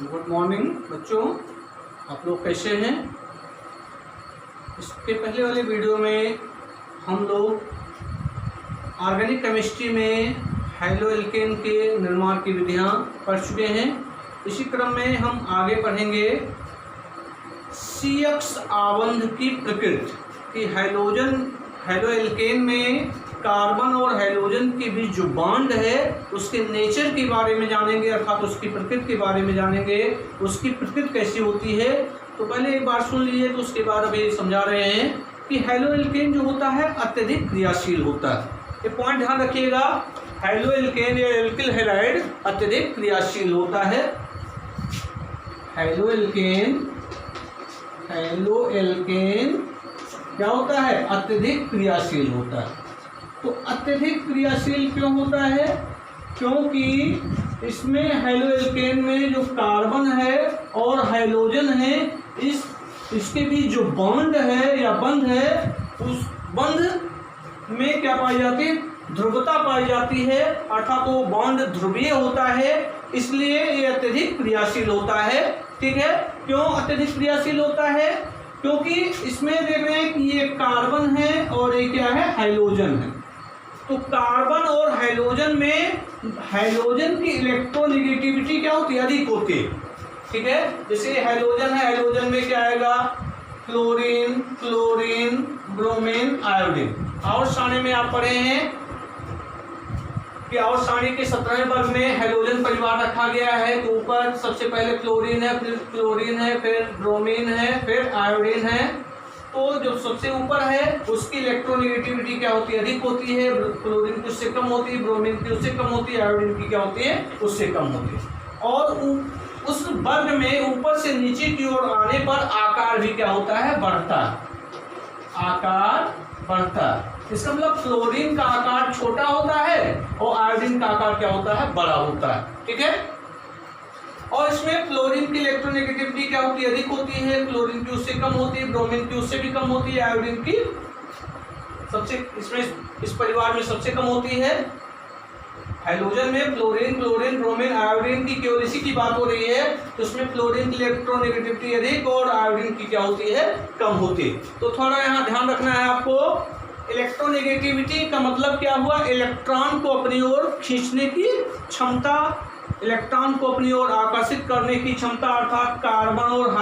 Good morning बच्चों, आप लोग कैसे हैं। इसके पहले वाले वीडियो में हम लोग ऑर्गेनिक केमिस्ट्री में हैलो एल्केन के निर्माण की विधियां पढ़ चुके हैं। इसी क्रम में हम आगे पढ़ेंगे CX आबंध की प्रकृति कि हैलो एल्केन में कार्बन और हाइड्रोजन के बीच जो बॉन्ड है उसके नेचर के बारे में जानेंगे, अर्थात उसकी प्रकृति के बारे में जानेंगे, उसकी प्रकृति कैसी होती है। तो पहले एक बार सुन लीजिए, तो उसके बाद अभी समझा रहे हैं कि हैलो एल्केन जो होता है अत्यधिक क्रियाशील होता है। ये पॉइंट ध्यान रखिएगा, हैलो एल्केन या एल्किल हैलाइड अत्यधिक क्रियाशील होता है। हैलो एल्केन क्या होता है? अत्यधिक क्रियाशील होता है। तो अत्यधिक क्रियाशील क्यों होता है? क्योंकि इसमें हैलो एल्केन में जो कार्बन है और हाइड्रोजन है, इसके बीच जो बॉन्ड है या बंध है, उस बंध में क्या पाई जाती है? ध्रुवता पाई जाती है, अर्थात वो बॉन्ड ध्रुवीय होता है, इसलिए ये अत्यधिक क्रियाशील होता है। ठीक है, क्यों अत्यधिक क्रियाशील होता है? क्योंकि इसमें देख रहे हैं कि ये कार्बन है और ये क्या है? हाइड्रोजन है। तो कार्बन और हाइड्रोजन में हाइड्रोजन की इलेक्ट्रोनेगेटिविटी क्या होती है? अधिक होती है। ठीक है, जैसे हाइड्रोजन है, हाइड्रोजन में क्या आएगा? Chlorine, bromine, iodine. आवर्त सारणी में आप पढ़े हैं कि आवर्त सारणी के 17वें वर्ग में हाइड्रोजन परिवार रखा गया है। तो ऊपर सबसे पहले क्लोरीन है, फिर ब्रोमीन है, फिर आयोडीन है। तो जो सबसे ऊपर है उसकी इलेक्ट्रोनेगेटिविटी क्या होती है? अधिक होती है। क्लोरीन की उससे कम होती है, ब्रोमीन की उससे कम होती है, आयोडीन की क्या होती है? उससे कम होती है। और उस वर्ग में ऊपर से नीचे की ओर आने पर आकार भी क्या होता है? बढ़ता है। आकार बढ़ता है। इसका मतलब क्लोरीन का आकार छोटा होता है और आयोडीन का आकार क्या होता है? बड़ा होता है। ठीक है, और इसमें क्लोरीन की इलेक्ट्रोनेगेटिविटी क्या होती है? अधिक होती है। क्लोरीन की उससे कम होती है, ब्रोमीन की उससे भी कम होती है, आयोडीन की सबसे इस परिवार में सबसे कम होती है। हाइड्रोजन में क्लोरीन, ब्रोमीन, आयोडीन की केवल इसी की बात हो रही है, तो उसमें क्लोरीन की इलेक्ट्रोनेगेटिविटी अधिक और आयोडीन की क्या होती है? कम होती है। तो थोड़ा यहाँ ध्यान रखना है आपको। इलेक्ट्रोनेगेटिविटी का मतलब क्या हुआ? इलेक्ट्रॉन को अपनी ओर खींचने की क्षमता, इलेक्ट्रॉन को अपनी ओर आकर्षित करने की क्षमता, अर्थात कार्बन और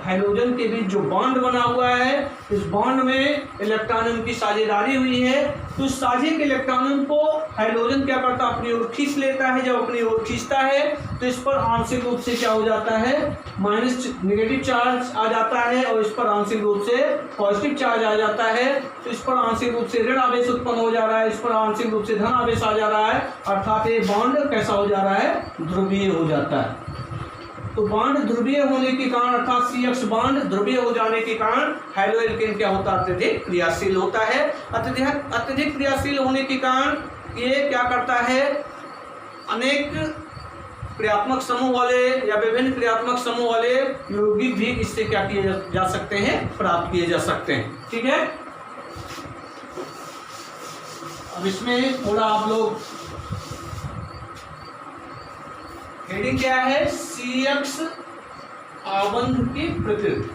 हाइड्रोजन के बीच जो बॉन्ड बना हुआ है, इस बॉन्ड में इलेक्ट्रॉन की साझेदारी हुई है। तो उस साझे के इलेक्ट्रॉन को हाइड्रोजन क्या करता है? अपनी ओर खींच लेता है। जब अपनी ओर खींचता है तो इस पर आंशिक रूप से क्या हो जाता है? नेगेटिव चार्ज आ जाता है, और इस पर आंशिक रूप से पॉजिटिव चार्ज आ जाता है। तो इस पर आंशिक रूप से ऋण आवेश उत्पन्न हो जा रहा है, इस पर आंशिक रूप से धन आवेश आ जा रहा है, अर्थात ये बॉन्ड कैसा हो जा रहा है? ध्रुवीय हो जाता है। तो बॉन्ड ध्रुवीय होने के कारण, अर्थात CX बॉन्ड ध्रुवीय हो जाने के कारण हैलो एल्केन क्या होता है? अत्यधिक क्रियाशील होता है। अत्यधिक क्रियाशील होने के कारण ये क्या करता है? अनेक क्रियात्मक समूह वाले या विभिन्न क्रियात्मक समूह वाले यौगिक भी इससे क्या किए जा सकते हैं? प्राप्त किए जा सकते हैं। ठीक है, अब इसमें थोड़ा आप लोग हेडिंग क्या है? CX आबंध की प्रकृति।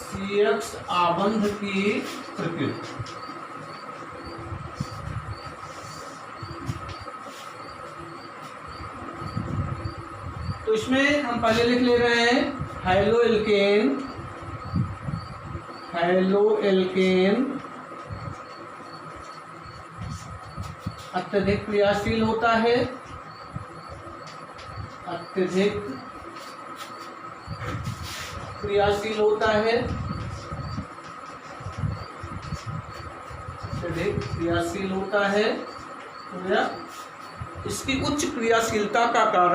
CX आबंध की प्रकृति। तो इसमें हम पहले लिख ले रहे हैं हैलो एल्केन अत्यधिक क्रियाशील होता है। अत्यधिक क्रियाशील होता है। अत्यधिक क्रियाशील होता है। इसकी उच्च क्रियाशीलता का कारण,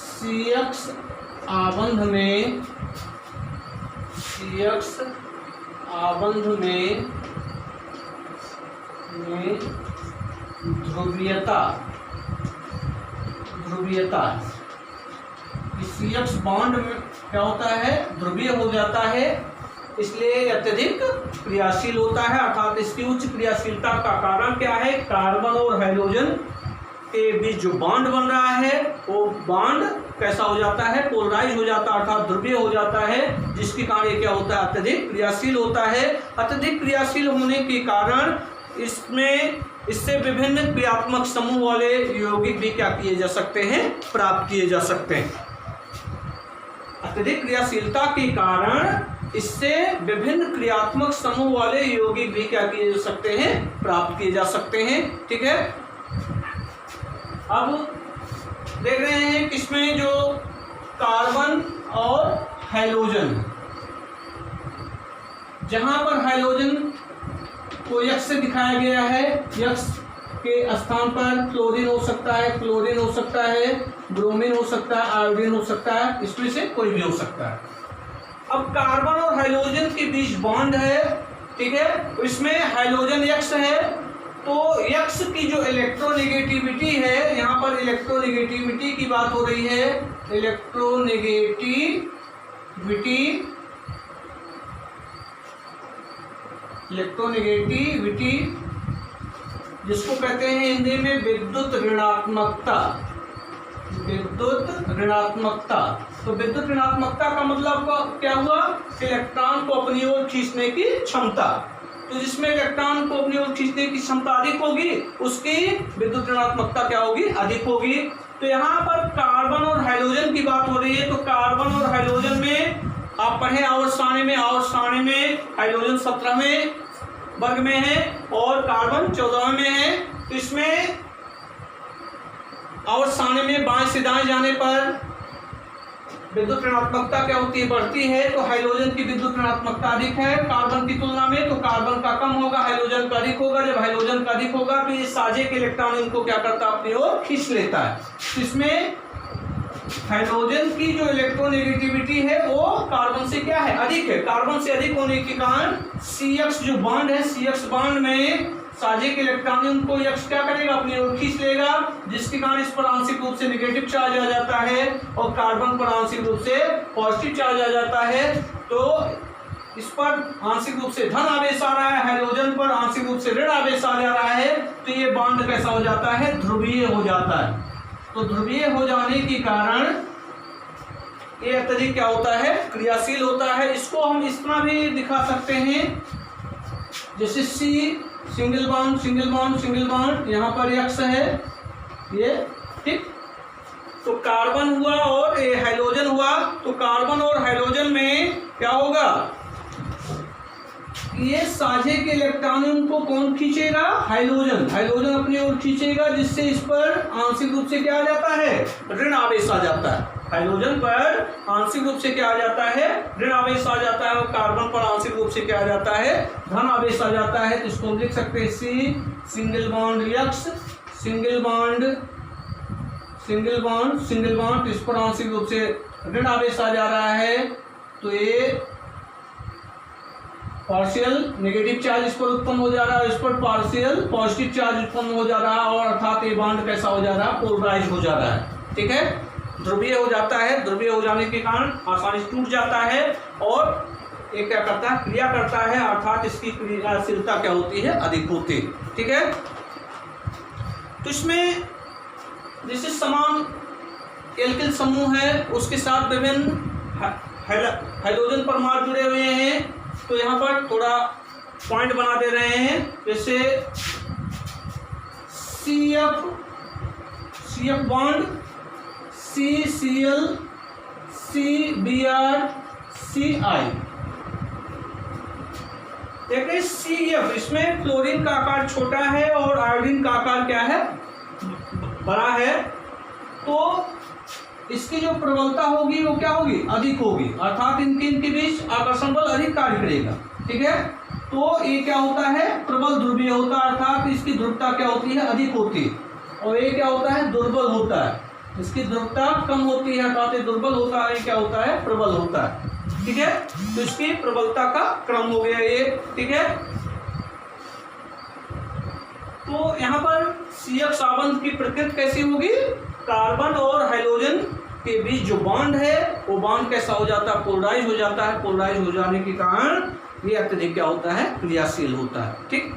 CX आबंध में ध्रुवीयता ध्रुवीयता है। CX बॉन्ड में क्या होता है, ध्रुवीय हो जाता है, इसलिए अत्यधिक क्रियाशील होता है। अर्थात इसकी उच्च क्रियाशीलता का कारण क्या है, कार्बन और हाइड्रोजन के बीच जो बॉन्ड बन रहा है वो बॉन्ड कैसा हो जाता है, पोलराइज हो जाता है, अर्थात ध्रुवीय हो जाता है, जिसके कारण ये क्या होता है, अत्यधिक क्रियाशील होता है। अत्यधिक क्रियाशील होने के कारण इससे विभिन्न क्रियात्मक समूह वाले यौगिक भी क्या किए जा सकते हैं, प्राप्त किए जा सकते हैं। अत्यधिक क्रियाशीलता के कारण इससे विभिन्न क्रियात्मक समूह वाले यौगिक भी क्या किए जा सकते हैं, प्राप्त किए जा सकते हैं। ठीक है, अब देख रहे हैं इसमें जो कार्बन और हाइड्रोजन, जहां पर हाइड्रोजन को X से दिखाया गया है, X के स्थान पर क्लोरीन हो सकता है, क्लोरीन हो सकता है, ब्रोमीन हो सकता है, आयोडीन हो सकता है, इसमें से कोई भी हो सकता है। अब कार्बन और हाइड्रोजन के बीच बॉन्ड है, ठीक है, इसमें हाइड्रोजन X है, तो X की जो इलेक्ट्रोनेगेटिविटी है, यहाँ पर इलेक्ट्रोनेगेटिविटी की बात हो रही है, इलेक्ट्रोनेगेटिविटी जिसको कहते हैं हिंदी में विद्युत ऋणात्मकता। विद्युत ऋणात्मकता, तो विद्युत ऋणात्मकता का मतलब क्या हुआ, इलेक्ट्रॉन को अपनी ओर खींचने की क्षमता। तो जिसमें इलेक्ट्रॉन को अपनी ओर खींचने की क्षमता अधिक होगी उसकी विद्युत ऋणात्मकता क्या होगी, अधिक होगी। तो यहाँ पर कार्बन और हाइड्रोजन की बात हो रही है, तो कार्बन और हाइड्रोजन में आप पढ़े आवर्त सारणी में हाइड्रोजन 17वें वर्ग में है और कार्बन 14वें में है। तो इसमें आवर्त सारणी में बाएं से दाएं जाने पर विद्युत ऋणात्मकता क्या होती है, बढ़ती है। तो हाइड्रोजन की विद्युत ऋणात्मकता अधिक है कार्बन की तुलना में, तो कार्बन का कम होगा, हाइड्रोजन का अधिक होगा। जब हाइड्रोजन का अधिक होगा तो ये साझे के इलेक्ट्रॉन इनको क्या करता है, अपनी ओर खींच लेता है। तो इसमें हाइड्रोजन की जो इलेक्ट्रोनेगेटिविटी है वो कार्बन से क्या है, अधिक है। कार्बन से अधिक होने के कारण CX जो बॉन्ड है, CX बॉन्ड में साझे के इलेक्ट्रॉन को X क्या करेगा, अपनी ओर खींच लेगा, जिसके कारण इस पर आंशिक रूप से नेगेटिव चार्ज आ जाता है और कार्बन पर आंशिक रूप से पॉजिटिव चार्ज आ जाता है। तो इस पर आंशिक रूप से धन आवेश आ रहा है, हाइड्रोजन पर आंशिक रूप से ऋण आवेश आ जा रहा है। तो ये बॉन्ड कैसा हो जाता है, ध्रुवीय हो जाता है। तो ध्रुवीय हो जाने के कारण ये अत्यधिक क्या होता है, क्रियाशील होता है। इसको हम इस तरह भी दिखा सकते हैं, जैसे C सिंगल बॉन्ड, यहाँ पर X है ये, ठीक। तो कार्बन हुआ और हाइड्रोजन हुआ, तो कार्बन और हाइड्रोजन में क्या होगा, ये साझे के इलेक्ट्रॉन को कौन खींचेगा, हाइड्रोजन अपनी ओर खींचेगा, जिससे इस पर आंशिक रूप से क्या आ जाता है, ऋण आवेश आ जाता है। हाइड्रोजन पर आंशिक रूप से क्या आ जाता है, ऋण आवेश आ जाता है, और कार्बन पर आंशिक रूप से क्या आ जाता है, धन आवेश आ जाता है। तो इसको हम लिख सकते हैं C single bond X single bond, इस पर आंशिक रूप से ऋण आवेश आ जा रहा है। तो ये पार्शियल नेगेटिव चार्ज इस पर उत्पन्न हो जा रहा है, इस पर पार्शियल पॉजिटिव चार्ज उत्पन्न हो जा रहा है, और अर्थात ये बॉन्ड कैसा हो जा रहा है, पोलराइज हो जा रहा है। ठीक है, ध्रुवीय हो जाता है। ध्रुवीय हो जाने के कारण आसानी से टूट जाता है और ये क्या करता है, क्रिया करता है, अर्थात इसकी क्रियाशीलता क्या होती है, अधिक होती है। ठीक है, तो इसमें जैसे समान एल्किल समूह है, उसके साथ विभिन्न हाइड्रोजन परमाणु जुड़े हुए हैं। तो यहाँ पर थोड़ा पॉइंट बना दे रहे हैं, जैसे CF bond, CCl, CBr, CI। देखिए CF, इसमें क्लोरीन का आकार छोटा है और आयोडीन का आकार क्या है, बड़ा है। तो इसकी जो प्रबलता होगी वो क्या होगी, अधिक होगी, अर्थात इनके बीच आकर्षण बल अधिक कार्य करेगा। ठीक है, तो ये क्या होता है, प्रबल ध्रुवीय होता है, अर्थात इसकी ध्रुवता क्या होती है, अधिक होती है। और ये क्या होता है, दुर्बल होता है, इसकी ध्रुवता कम होती है, अर्थात ये दुर्बल होता है, क्या होता है, प्रबल होता है। ठीक है, तो इसकी प्रबलता का क्रम हो गया ये। ठीक है, तो यहाँ पर CF संबंध की प्रकृति कैसी होगी, कार्बन और हाइड्रोजन के बीच जो बॉन्ड है वो बॉन्ड कैसा हो जाता है, पोलराइज हो जाता है। पोलराइज हो जाने के कारण ये अत्यधिक क्या होता है, क्रियाशील होता है। ठीक।